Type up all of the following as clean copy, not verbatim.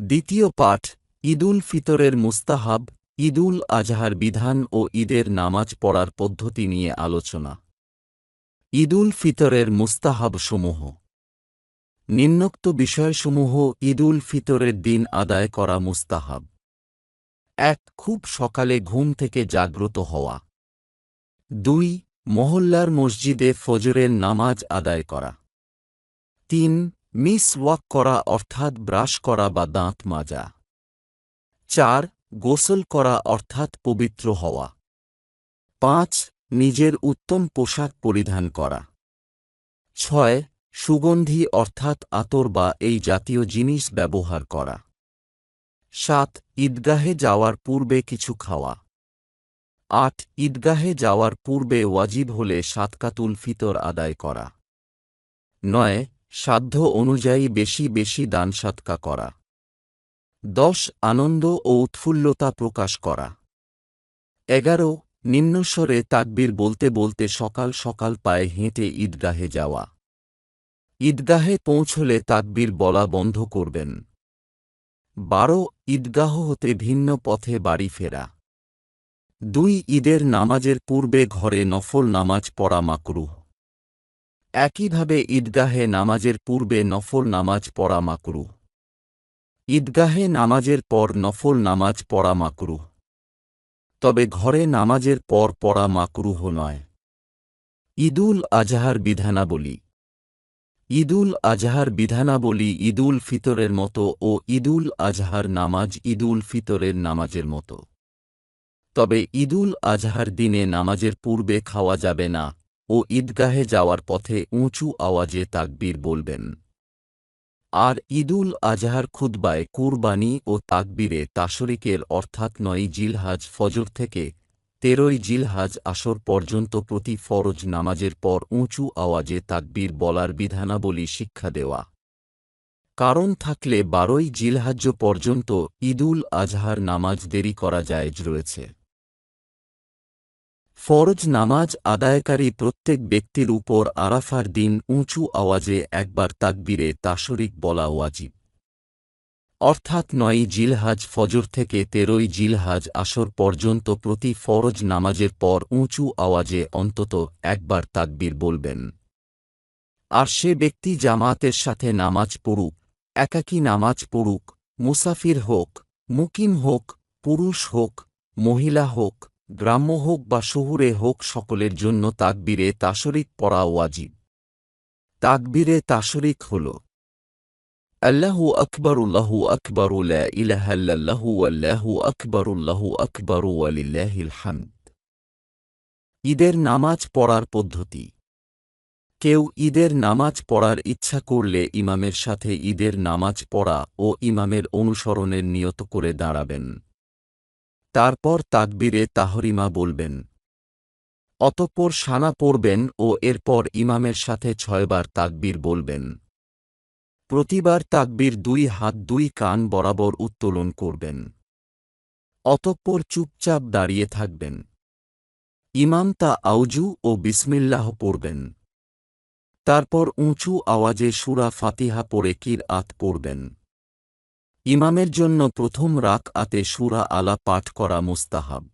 দ্বিতীয় পাঠ ঈদুল ফিতরের মুস্তাহাব, ঈদুল আজহার বিধান ও ঈদের নামাজ পড়ার পদ্ধতি নিয়ে আলোচনা। ঈদুল ফিতরের মুস্তাহাবসমূহ। নিম্নোক্ত বিষয়সমূহ ঈদুল ফিতরের দিন আদায় করা মুস্তাহাব। ১. খুব সকালে ঘুম থেকে জাগ্রত হওয়া। ২. মহল্লার মসজিদে ফজরের নামাজ আদায় করা। ৩. মিসওয়াক করা অর্থাৎ ব্রাশ করা বা দাঁত মাজা। ৪. গোসল করা অর্থাৎ পবিত্র হওয়া। ৫. নিজের উত্তম পোশাক পরিধান করা। ৬. সুগন্ধি অর্থাৎ আতর বা এই জাতীয় জিনিস ব্যবহার করা। ৭. ঈদগাহে যাওয়ার পূর্বে কিছু খাওয়া। ৮. ঈদগাহে যাওয়ার পূর্বে ওয়াজিব হলে সাদকাতুল ফিতর আদায় করা। ৯. সাধ্য অনুযায়ী বেশি বেশি দান সাদকা করা। ১০. আনন্দ ও উৎফুল্লতা প্রকাশ করা। ১১. নিম্নস্বরে তাকবীর বলতে বলতে সকাল সকাল পায়ে হেঁটে ঈদগাহে যাওয়া। ঈদগাহে পৌঁছলে তাকবীর বলা বন্ধ করবেন। ১২. ঈদগাহ হতে ভিন্ন পথে বাড়ি ফেরা। ২. ঈদের নামাজের পূর্বে ঘরে নফল নামাজ পড়া মাকরুহ। একইভাবে ঈদগাহে নামাজের পূর্বে নফল নামাজ পড়া মাকরুহ। ঈদগাহে নামাজের পর নফল নামাজ পড়া মাকরুহ, তবে ঘরে নামাজের পর পড়া মাকরুহ নয়। ঈদুল আজহার বিধানাবলী। ঈদুল আজহার বিধানাবলী ঈদুল ফিতরের মতো ও ঈদুল আজহার নামাজ ঈদুল ফিতরের নামাজের মতো, তবে ঈদুল আজহার দিনে নামাজের পূর্বে খাওয়া যাবে না ও ঈদগাহে যাওয়ার পথে উঁচু আওয়াজে তাকবীর বলবেন। আর ঈদুল আজহার খুতবায় কুরবানি ও তাকবীরে তাশরিকের অর্থাৎ ৯ জিলহাজ ফজর থেকে ১৩ জিলহাজ আসর পর্যন্ত প্রতি ফরজ নামাজের পর উঁচু আওয়াজে তাকবীর বলার বিধানাবলী শিক্ষা দেওয়া। কারণ থাকলে ১২ জিলহাজ্জ পর্যন্ত ঈদুল আজহার নামাজ দেরি করা জায়েজ রয়েছে। ফরজ নামাজ আদায়কারী প্রত্যেক ব্যক্তির উপর আরাফার দিন উঁচু আওয়াজে একবার তাকবীরে তাশরিক বলা ওয়াজিব, অর্থাৎ ৯ জিলহাজ ফজর থেকে ১৩ জিলহাজ আসর পর্যন্ত প্রতি ফরজ নামাজের পর উঁচু আওয়াজে অন্তত একবার তাকবীর বলবেন। আর সে ব্যক্তি জামাতের সাথে নামাজ পড়ুক, একাকী নামাজ পড়ুক, মুসাফির হোক, মুকিম হোক, পুরুষ হোক, মহিলা হোক, গ্রাম্য হোক বা শহুরে হোক, সকলের জন্য তাকবীরে তাশরিক পড়া ওয়াজিব। তাকবীরে তাশরিক হল আল্লাহু আকবার, আল্লাহু আকবার, লা ইলাহা ইল্লাল্লাহু, আল্লাহু আকবার, আল্লাহু আকবার, ওয়ালিল্লাহিল হামদ। ঈদের নামাজ পড়ার পদ্ধতি। কেউ ঈদের নামাজ পড়ার ইচ্ছা করলে ইমামের সাথে ঈদের নামাজ পড়া ও ইমামের অনুসরণের নিয়ত করে দাঁড়াবেন। তারপর তাকবীরে তাহরিমা বলবেন, অতঃপর সানা পড়বেন ও এরপর ইমামের সাথে ৬ বার তাকবীর বলবেন। প্রতিবার তাকবীর ২ হাত ২ কান বরাবর উত্তোলন করবেন। অতঃপর চুপচাপ দাঁড়িয়ে থাকবেন। ইমাম তা আউজু ও বিসমিল্লাহ পড়বেন। তারপর উঁচু আওয়াজে সূরা ফাতিহা পড়ে কিরআত পড়বেন। ইমামের জন্য প্রথম রাকআতে সূরা আলা পাঠ করা মুস্তাহাব।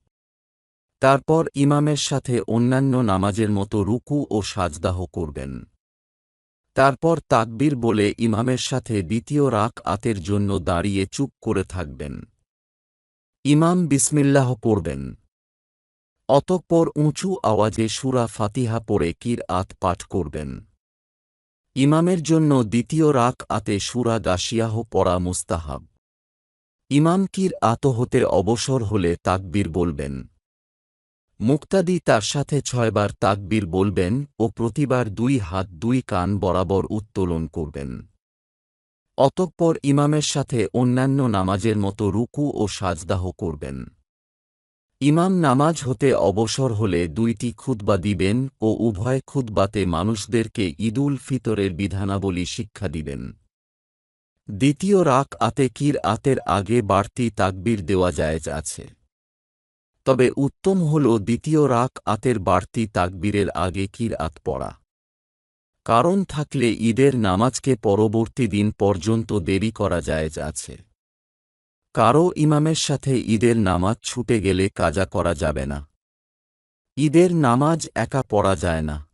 তারপর ইমামের সাথে অন্যান্য নামাজের মতো রুকু ও সাজদাহ করবেন। তারপর তাকবীর বলে ইমামের সাথে দ্বিতীয় রাকআতের জন্য দাঁড়িয়ে চুপ করে থাকবেন। ইমাম বিসমিল্লাহ পড়বেন। অতঃপর উঁচু আওয়াজে সূরা ফাতিহা পড়ে কিরআত পাঠ করবেন। ইমামের জন্য দ্বিতীয় রাকআতে সূরা গাশিয়াহ পড়া মুস্তাহাব। ইমাম কিরআত হতে অবসর হলে তাকবীর বলবেন। মুক্তাদি তার সাথে ৬ বার তাকবীর বলবেন ও প্রতিবার ২ হাত ২ কান বরাবর উত্তোলন করবেন। অতঃপর ইমামের সাথে অন্যান্য নামাজের মতো রুকু ও সাজদাহ করবেন। ইমাম নামাজ হতে অবসর হলে ২টি খুতবা দিবেন ও উভয় খুতবাতে মানুষদেরকে ঈদুল ফিতরের বিধানাবলী শিক্ষা দিবেন। দ্বিতীয় রাকআতে কিরআতের আগে বাড়তি তাকবীর দেওয়া জায়েজ আছে, তবে উত্তম হল দ্বিতীয় রাকআতের বাড়তি তাকবীরের আগে কিরআত পড়া। কারণ থাকলে ঈদের নামাজকে পরবর্তী দিন পর্যন্ত দেরি করা জায়েজ আছে। কারো ইমামের সাথে ঈদের নামাজ ছুটে গেলে কাজা করা যাবে না। ঈদের নামাজ একা পড়া যায় না।